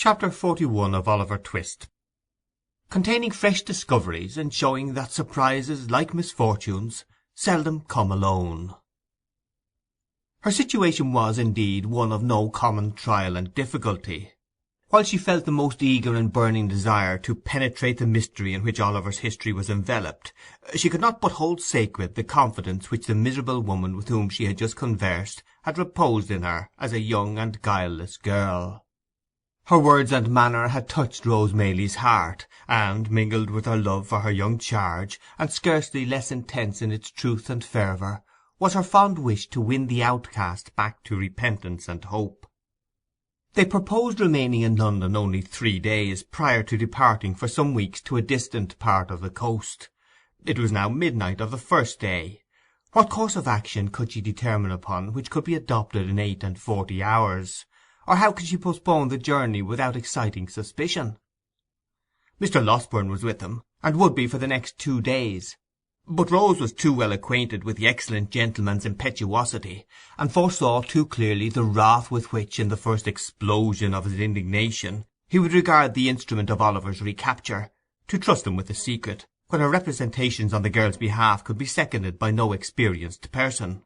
Chapter 41 of Oliver Twist, containing fresh discoveries, and showing that surprises, like misfortunes, seldom come alone. Her situation was, indeed, one of no common trial and difficulty. While she felt the most eager and burning desire to penetrate the mystery in which Oliver's history was enveloped, she could not but hold sacred the confidence which the miserable woman with whom she had just conversed had reposed in her as a young and guileless girl. Her words and manner had touched Rose Maylie's heart, and, mingled with her love for her young charge, and scarcely less intense in its truth and fervour, was her fond wish to win the outcast back to repentance and hope. They proposed remaining in London only 3 days, prior to departing for some weeks to a distant part of the coast. It was now midnight of the first day. What course of action could she determine upon which could be adopted in 48 hours? Or how could she postpone the journey without exciting suspicion? Mr. Losburn was with them, and would be for the next 2 days. But Rose was too well acquainted with the excellent gentleman's impetuosity, and foresaw too clearly the wrath with which, in the first explosion of his indignation, he would regard the instrument of Oliver's recapture, to trust him with the secret, when her representations on the girl's behalf could be seconded by no experienced person.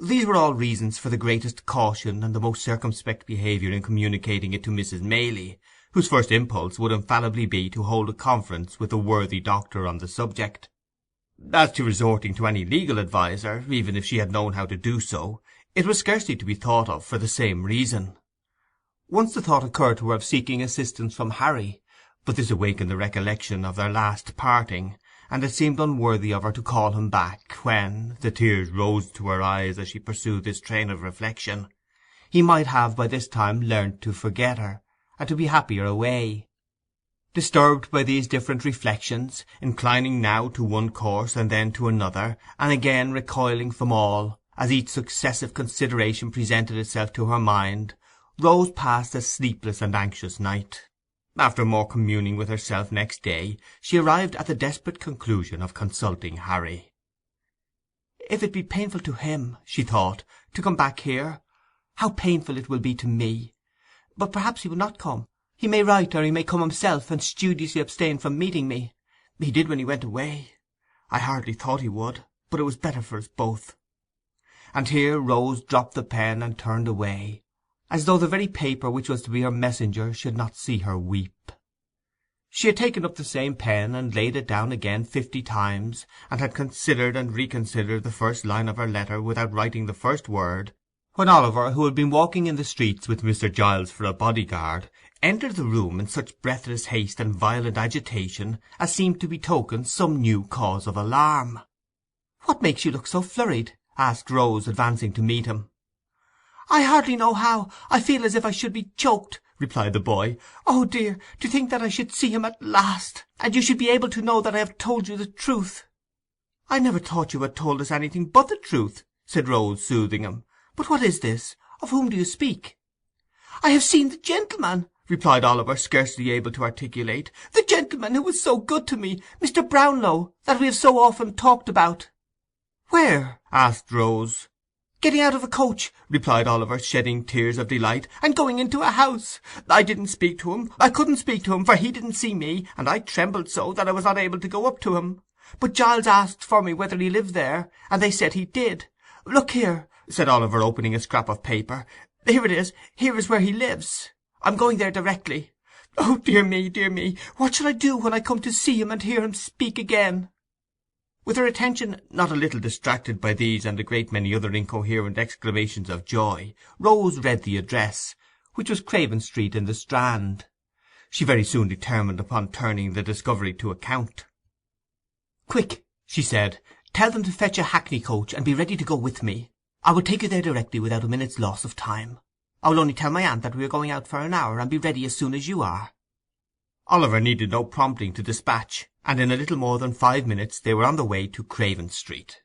These were all reasons for the greatest caution and the most circumspect behaviour in communicating it to Mrs. Maylie, whose first impulse would infallibly be to hold a conference with the worthy doctor on the subject. As to resorting to any legal adviser, even if she had known how to do so, it was scarcely to be thought of for the same reason. Once the thought occurred to her of seeking assistance from Harry, but this awakened the recollection of their last parting, and it seemed unworthy of her to call him back when, the tears rose to her eyes as she pursued this train of reflection, he might have by this time learnt to forget her, and to be happier away. Disturbed by these different reflections, inclining now to one course and then to another, and again recoiling from all, as each successive consideration presented itself to her mind, Rose passed a sleepless and anxious night. After more communing with herself next day, she arrived at the desperate conclusion of consulting Harry. "If it be painful to him," she thought, "to come back here, how painful it will be to me! But perhaps he will not come. He may write, or he may come himself, and studiously abstain from meeting me. He did when he went away. I hardly thought he would, but it was better for us both." And here Rose dropped the pen and turned away, as though the very paper which was to be her messenger should not see her weep. She had taken up the same pen and laid it down again 50 times, and had considered and reconsidered the first line of her letter without writing the first word, when Oliver, who had been walking in the streets with Mr. Giles for a bodyguard, entered the room in such breathless haste and violent agitation as seemed to betoken some new cause of alarm. "What makes you look so flurried?" asked Rose, advancing to meet him. "I hardly know how. I feel as if I should be choked," replied the boy. "Oh dear, to think that I should see him at last, and you should be able to know that I have told you the truth." "I never thought you had told us anything but the truth," said Rose, soothing him. "But what is this? Of whom do you speak?" "I have seen the gentleman," replied Oliver, scarcely able to articulate. "The gentleman who was so good to me, Mr. Brownlow, that we have so often talked about." "Where?" asked Rose. "Getting out of a coach," replied Oliver, shedding tears of delight, "and going into a house. I didn't speak to him. I couldn't speak to him, for he didn't see me, and I trembled so that I was not able to go up to him. But Giles asked for me whether he lived there, and they said he did. Look here," said Oliver, opening a scrap of paper. "Here it is. Here is where he lives. I'm going there directly. Oh, dear me, dear me! What shall I do when I come to see him and hear him speak again?" With her attention not a little distracted by these and a great many other incoherent exclamations of joy, Rose read the address, which was Craven Street in the Strand. She very soon determined upon turning the discovery to account. "Quick," she said, "tell them to fetch a hackney coach, and be ready to go with me. I will take you there directly without a minute's loss of time. I will only tell my aunt that we are going out for an hour, and be ready as soon as you are." Oliver needed no prompting to dispatch, and in a little more than 5 minutes they were on the way to Craven Street.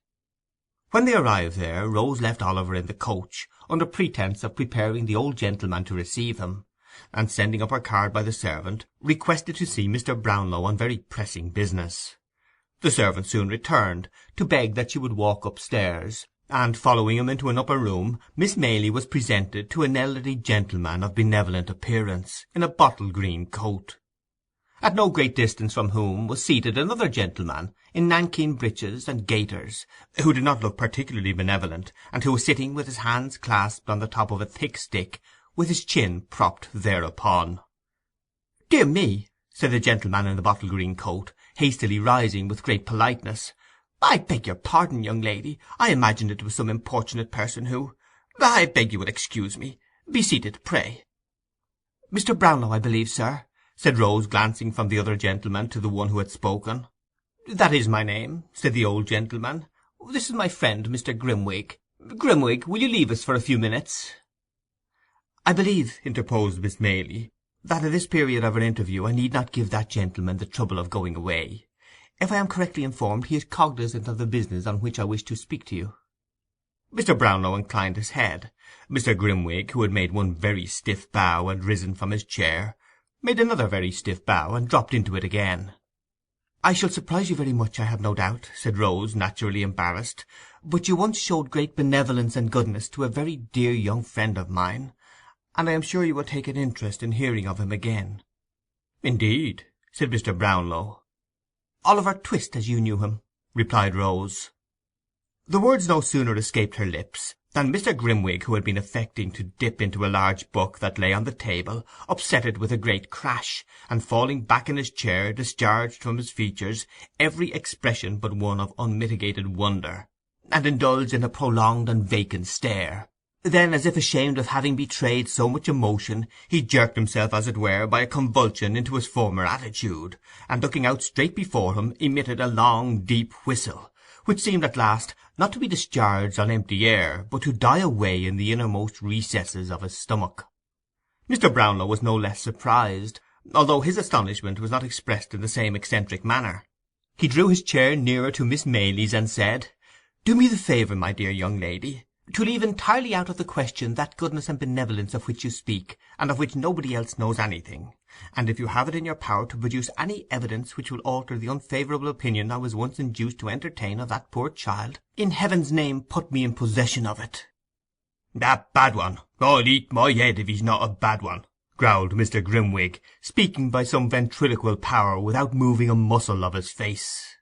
When they arrived there, Rose left Oliver in the coach, under pretence of preparing the old gentleman to receive him, and sending up her card by the servant, requested to see Mr. Brownlow on very pressing business. The servant soon returned, to beg that she would walk upstairs, and following him into an upper room, Miss Maylie was presented to an elderly gentleman of benevolent appearance, in a bottle-green coat, at no great distance from whom was seated another gentleman in nankeen breeches and gaiters, who did not look particularly benevolent, and who was sitting with his hands clasped on the top of a thick stick, with his chin propped thereupon. "Dear me," said the gentleman in the bottle-green coat, hastily rising with great politeness, "I beg your pardon, young lady. I imagined it was some importunate person who—I beg you will excuse me. Be seated, pray." "Mr. Brownlow, I believe, sir," said Rose, glancing from the other gentleman to the one who had spoken. "That is my name," said the old gentleman. "This is my friend, Mr. Grimwig. Grimwig, will you leave us for a few minutes?" "I believe," interposed Miss Maylie, "that at this period of our interview I need not give that gentleman the trouble of going away. If I am correctly informed, he is cognizant of the business on which I wish to speak to you." Mr. Brownlow inclined his head. Mr. Grimwig, who had made one very stiff bow and risen from his chair, made another very stiff bow and dropped into it again. "I shall surprise you very much, I have no doubt," said Rose, naturally embarrassed, "but you once showed great benevolence and goodness to a very dear young friend of mine, and I am sure you will take an interest in hearing of him again." "Indeed," said Mr. Brownlow. "Oliver Twist, as you knew him," replied Rose. The words no sooner escaped her lips than Mr. Grimwig, who had been affecting to dip into a large book that lay on the table, upset it with a great crash, and falling back in his chair, discharged from his features every expression but one of unmitigated wonder, and indulged in a prolonged and vacant stare. Then, as if ashamed of having betrayed so much emotion, he jerked himself, as it were, by a convulsion into his former attitude, and looking out straight before him, emitted a long deep whistle, which seemed at last not to be discharged on empty air, but to die away in the innermost recesses of his stomach. Mr. Brownlow was no less surprised, although his astonishment was not expressed in the same eccentric manner. He drew his chair nearer to Miss Maylie's, and said, "Do me the favour, my dear young lady, to leave entirely out of the question that goodness and benevolence of which you speak, and of which nobody else knows anything, and if you have it in your power to produce any evidence which will alter the unfavourable opinion I was once induced to entertain of that poor child, in heaven's name put me in possession of it." "A bad one! I'll eat my head if he's not a bad one," growled Mr. Grimwig, speaking by some ventriloquial power without moving a muscle of his face.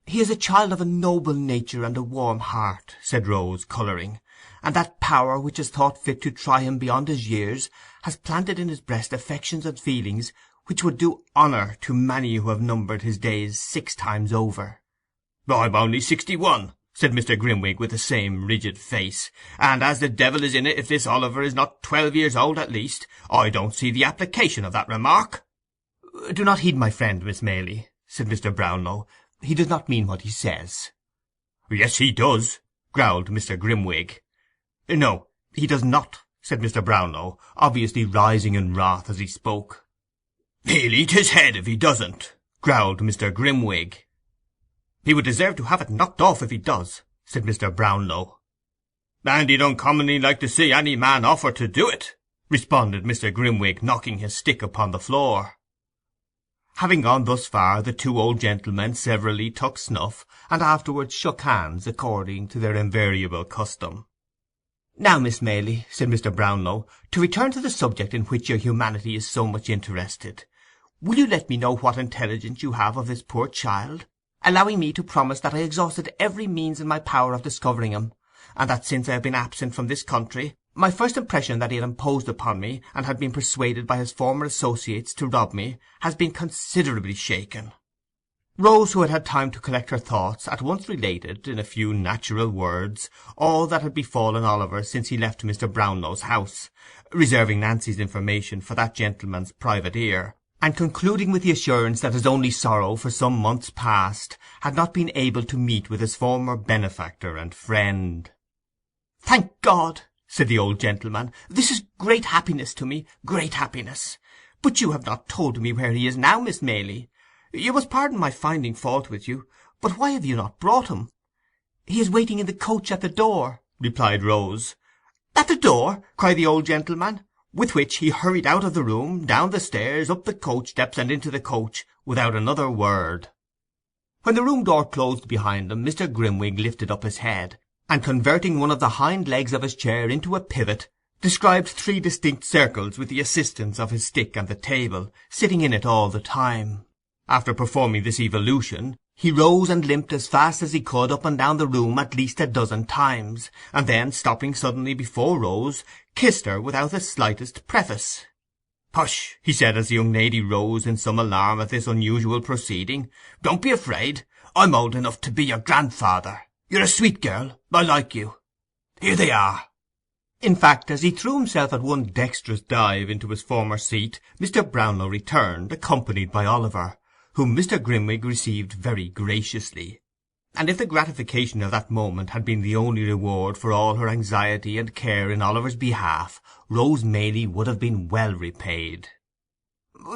"He is a child of a noble nature and a warm heart," said Rose, colouring, "and that power which has thought fit to try him beyond his years has planted in his breast affections and feelings which would do honour to many who have numbered his days 6 times over." "I'm only 61," said Mr. Grimwig, with the same rigid face, "and as the devil is in it if this Oliver is not 12 years old at least, I don't see the application of that remark." "Do not heed my friend, Miss Maylie," said Mr. Brownlow. "He does not mean what he says." "Yes, he does," growled Mr. Grimwig. "No, he does not," said Mr. Brownlow, obviously rising in wrath as he spoke. "He'll eat his head if he doesn't," growled Mr. Grimwig. "He would deserve to have it knocked off if he does," said Mr. Brownlow. "And he'd uncommonly like to see any man offer to do it," responded Mr. Grimwig, knocking his stick upon the floor. Having gone thus far, the two old gentlemen severally took snuff, and afterwards shook hands according to their invariable custom. "Now, Miss Maylie," said Mr. Brownlow, "to return to the subject in which your humanity is so much interested, will you let me know what intelligence you have of this poor child, allowing me to promise that I exhausted every means in my power of discovering him, and that since I have been absent from this country, my first impression that he had imposed upon me, and had been persuaded by his former associates to rob me, has been considerably shaken." Rose, who had had time to collect her thoughts, at once related, in a few natural words, all that had befallen Oliver since he left Mr. Brownlow's house, reserving Nancy's information for that gentleman's private ear, and concluding with the assurance that his only sorrow for some months past had not been able to meet with his former benefactor and friend. "Thank God!" said the old gentleman. "This is great happiness to me, great happiness. But you have not told me where he is now, Miss Maylie. You must pardon my finding fault with you, but why have you not brought him?" "He is waiting in the coach at the door," replied Rose. "At the door?" cried the old gentleman, with which he hurried out of the room, down the stairs, up the coach steps, and into the coach, without another word. When the room door closed behind him, Mr. Grimwig lifted up his head, and converting one of the hind legs of his chair into a pivot, described 3 distinct circles with the assistance of his stick and the table, sitting in it all the time. After performing this evolution, he rose and limped as fast as he could up and down the room at least 12 times, and then, stopping suddenly before Rose, kissed her without the slightest preface. "Hush," he said, as the young lady rose in some alarm at this unusual proceeding. "Don't be afraid. I'm old enough to be your grandfather. You're a sweet girl. I like you. Here they are." In fact, as he threw himself at one dexterous dive into his former seat, Mr. Brownlow returned, accompanied by Oliver, whom Mr. Grimwig received very graciously. And if the gratification of that moment had been the only reward for all her anxiety and care in Oliver's behalf, Rose Maylie would have been well repaid.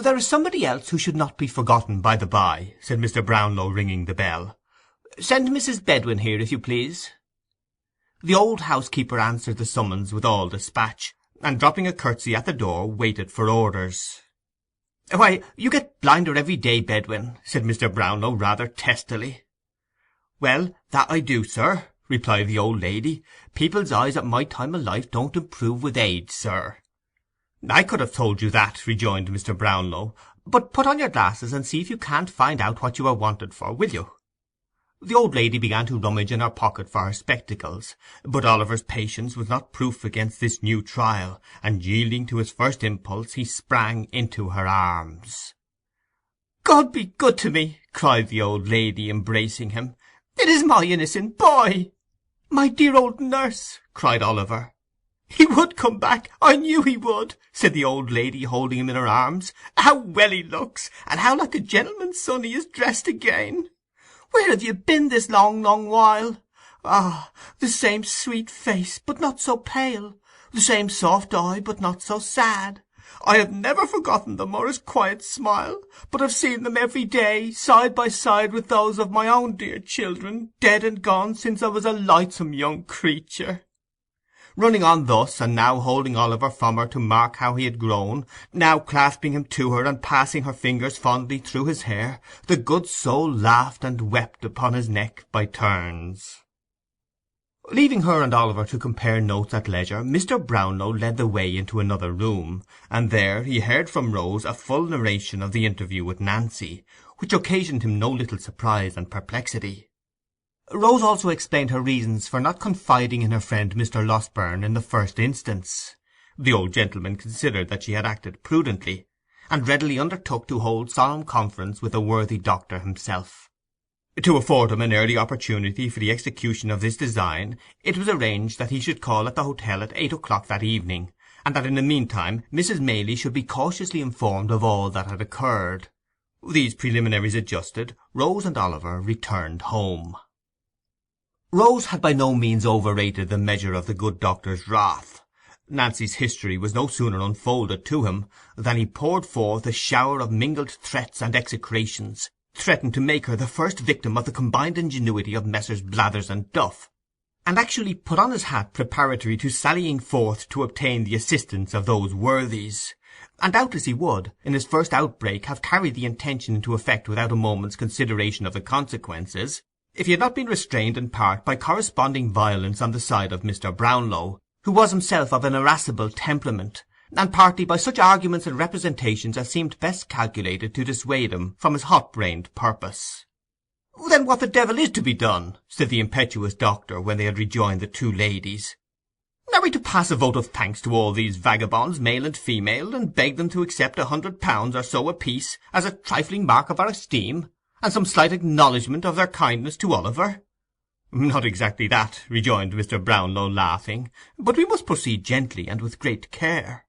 "There is somebody else who should not be forgotten, by the by," said Mr. Brownlow, ringing the bell. "Send Mrs. Bedwin here, if you please." The old housekeeper answered the summons with all dispatch, and dropping a curtsy at the door, waited for orders. "Why, you get blinder every day, Bedwin," said Mr. Brownlow, rather testily. "Well, that I do, sir," replied the old lady. "People's eyes at my time of life don't improve with age, sir." "I could have told you that," rejoined Mr. Brownlow. "But put on your glasses and see if you can't find out what you are wanted for, will you?" The old lady began to rummage in her pocket for her spectacles, but Oliver's patience was not proof against this new trial, and yielding to his first impulse, he sprang into her arms. "God be good to me!" cried the old lady, embracing him. "It is my innocent boy!" "My dear old nurse!" cried Oliver. "He would come back, I knew he would," said the old lady, holding him in her arms. "How well he looks, and how like a gentleman's son he is dressed again! Where have you been this long, long while? Ah, the same sweet face, but not so pale, the same soft eye, but not so sad. I have never forgotten them or his quiet smile, but have seen them every day, side by side with those of my own dear children, dead and gone since I was a lightsome young creature." Running on thus, and now holding Oliver from her to mark how he had grown, now clasping him to her and passing her fingers fondly through his hair, the good soul laughed and wept upon his neck by turns. Leaving her and Oliver to compare notes at leisure, Mr. Brownlow led the way into another room, and there he heard from Rose a full narration of the interview with Nancy, which occasioned him no little surprise and perplexity. Rose also explained her reasons for not confiding in her friend Mr. Losberne in the first instance. The old gentleman considered that she had acted prudently, and readily undertook to hold solemn conference with the worthy doctor himself. To afford him an early opportunity for the execution of this design, it was arranged that he should call at the hotel at 8 o'clock that evening, and that in the meantime Mrs. Maylie should be cautiously informed of all that had occurred. These preliminaries adjusted, Rose and Oliver returned home. Rose had by no means overrated the measure of the good doctor's wrath. Nancy's history was no sooner unfolded to him than he poured forth a shower of mingled threats and execrations, threatened to make her the first victim of the combined ingenuity of Messrs. Blathers and Duff, and actually put on his hat preparatory to sallying forth to obtain the assistance of those worthies. And doubtless he would, in his first outbreak, have carried the intention into effect without a moment's consideration of the consequences, if he had not been restrained in part by corresponding violence on the side of Mr. Brownlow, who was himself of an irascible temperament, and partly by such arguments and representations as seemed best calculated to dissuade him from his hot-brained purpose. "Then what the devil is to be done?" said the impetuous doctor, when they had rejoined the two ladies. "Are we to pass a vote of thanks to all these vagabonds, male and female, and beg them to accept £100 or so apiece as a trifling mark of our esteem, and some slight acknowledgment of their kindness to Oliver?" "Not exactly that," rejoined Mr. Brownlow, laughing, "but we must proceed gently and with great care."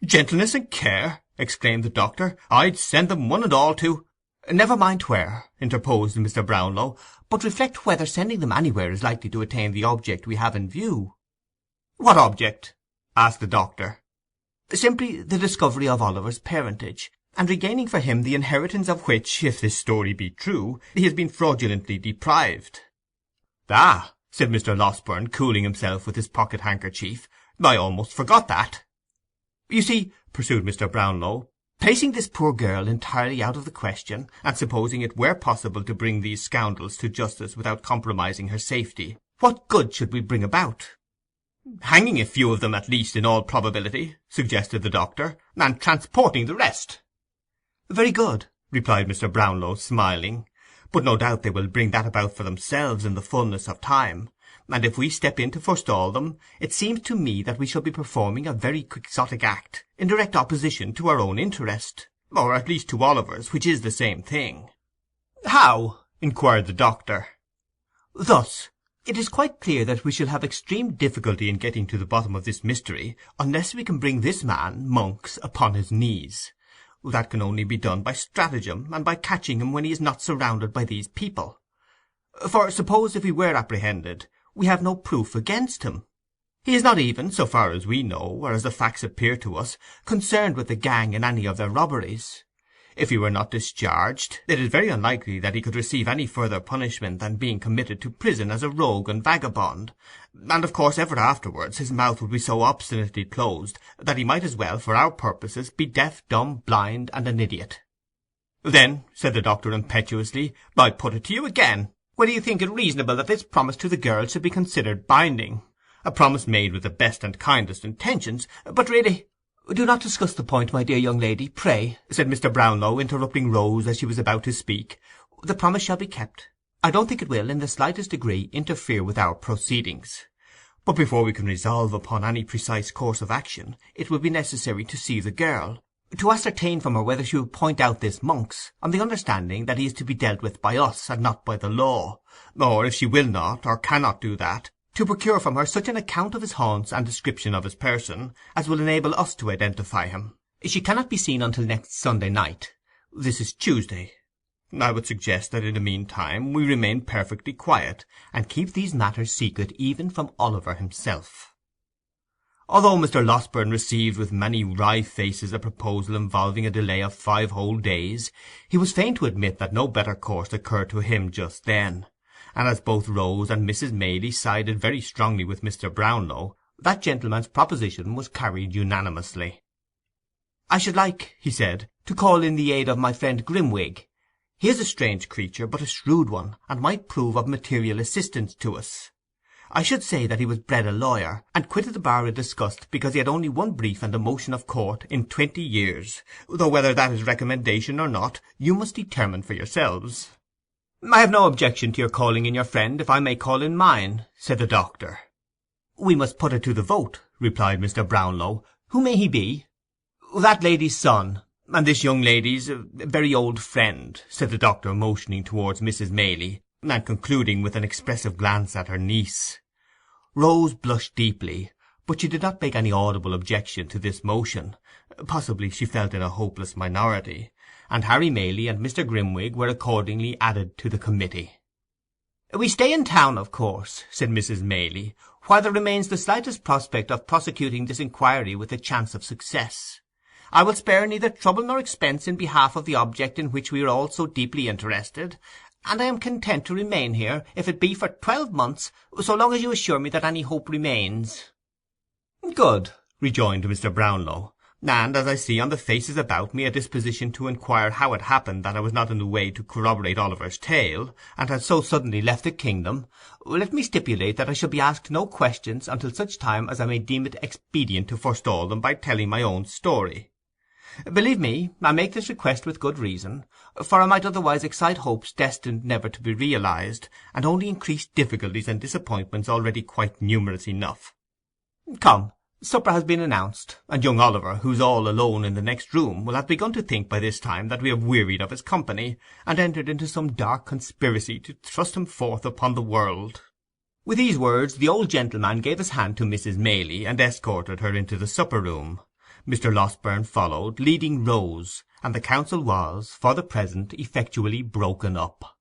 "Gentleness and care!" exclaimed the doctor. "I'd send them one and all to—" "Never mind where," interposed Mr. Brownlow, "but reflect whether sending them anywhere is likely to attain the object we have in view." "What object?" asked the doctor. "Simply the discovery of Oliver's parentage, and regaining for him the inheritance of which, if this story be true, he has been fraudulently deprived." "Ah," said Mr. Losberne, cooling himself with his pocket-handkerchief, "I almost forgot that." "You see," pursued Mr. Brownlow, "placing this poor girl entirely out of the question, and supposing it were possible to bring these scoundrels to justice without compromising her safety, What good should we bring about?" "Hanging a few of them at least, in all probability," suggested the doctor, "and transporting the rest." "Very good," replied Mr. Brownlow, smiling. "But no doubt they will bring that about for themselves in the fulness of time, and if we step in to forestall them, it seems to me that we shall be performing a very quixotic act, in direct opposition to our own interest, or at least to Oliver's, which is the same thing." "How?" inquired the doctor. "Thus. It is quite clear that we shall have extreme difficulty in getting to the bottom of this mystery unless we can bring this man, Monks, upon his knees. That can only be done by stratagem, and by catching him when he is not surrounded by these people. For suppose if he were apprehended, we have no proof against him. He is not even, so far as we know, or as the facts appear to us, concerned with the gang in any of their robberies. If he were not discharged, it is very unlikely that he could receive any further punishment than being committed to prison as a rogue and vagabond, and of course ever afterwards his mouth would be so obstinately closed that he might as well, for our purposes, be deaf, dumb, blind, and an idiot." "Then," said the doctor impetuously, "I put it to you again, whether you think it reasonable that this promise to the girl should be considered binding? A promise made with the best and kindest intentions, but really—" "Do not discuss the point, my dear young lady, pray," said Mr. Brownlow, interrupting Rose as she was about to speak. "The promise shall be kept. I don't think it will, in the slightest degree, interfere with our proceedings. But before we can resolve upon any precise course of action, it will be necessary to see the girl, to ascertain from her whether she will point out this Monks, on the understanding that he is to be dealt with by us, and not by the law; or, if she will not, or cannot do that, to procure from her such an account of his haunts and description of his person as will enable us to identify him. She cannot be seen until next Sunday night. This is Tuesday. I would suggest that in the meantime we remain perfectly quiet, and keep these matters secret even from Oliver himself." Although Mr. Losburn received with many wry faces a proposal involving a delay of 5 whole days, he was fain to admit that no better course occurred to him just then, and as both Rose and Mrs. Maylie sided very strongly with Mr. Brownlow, that gentleman's proposition was carried unanimously. "I should like," he said, "to call in the aid of my friend Grimwig. He is a strange creature, but a shrewd one, and might prove of material assistance to us. I should say that he was bred a lawyer, and quitted the bar in disgust because he had only one brief and a motion of court in 20 years, though whether that is recommendation or not, you must determine for yourselves." "I have no objection to your calling in your friend, if I may call in mine," said the doctor. "We must put it to the vote," replied Mr. Brownlow. "Who may he be?" "That lady's son, and this young lady's very old friend," said the doctor, motioning towards Mrs. Maylie, and concluding with an expressive glance at her niece. Rose blushed deeply, but she did not make any audible objection to this motion. Possibly she felt in a hopeless minority, and Harry Maylie and Mr. Grimwig were accordingly added to the committee. "We stay in town, of course," said Mrs. Maylie, "while there remains the slightest prospect of prosecuting this inquiry with a chance of success. I will spare neither trouble nor expense in behalf of the object in which we are all so deeply interested, and I am content to remain here, if it be for 12 months, so long as you assure me that any hope remains." "Good," rejoined Mr. Brownlow, "and as I see on the faces about me a disposition to inquire how it happened that I was not in the way to corroborate Oliver's tale, and had so suddenly left the kingdom, let me stipulate that I shall be asked no questions until such time as I may deem it expedient to forestall them by telling my own story. Believe me, I make this request with good reason, for I might otherwise excite hopes destined never to be realized, and only increase difficulties and disappointments already quite numerous enough. Come, supper has been announced, and young Oliver, who's all alone in the next room, will have begun to think by this time that we have wearied of his company, and entered into some dark conspiracy to thrust him forth upon the world." With these words the old gentleman gave his hand to Mrs. Maylie, and escorted her into the supper-room. Mr. Losburn followed, leading Rose, and the council was, for the present, effectually broken up.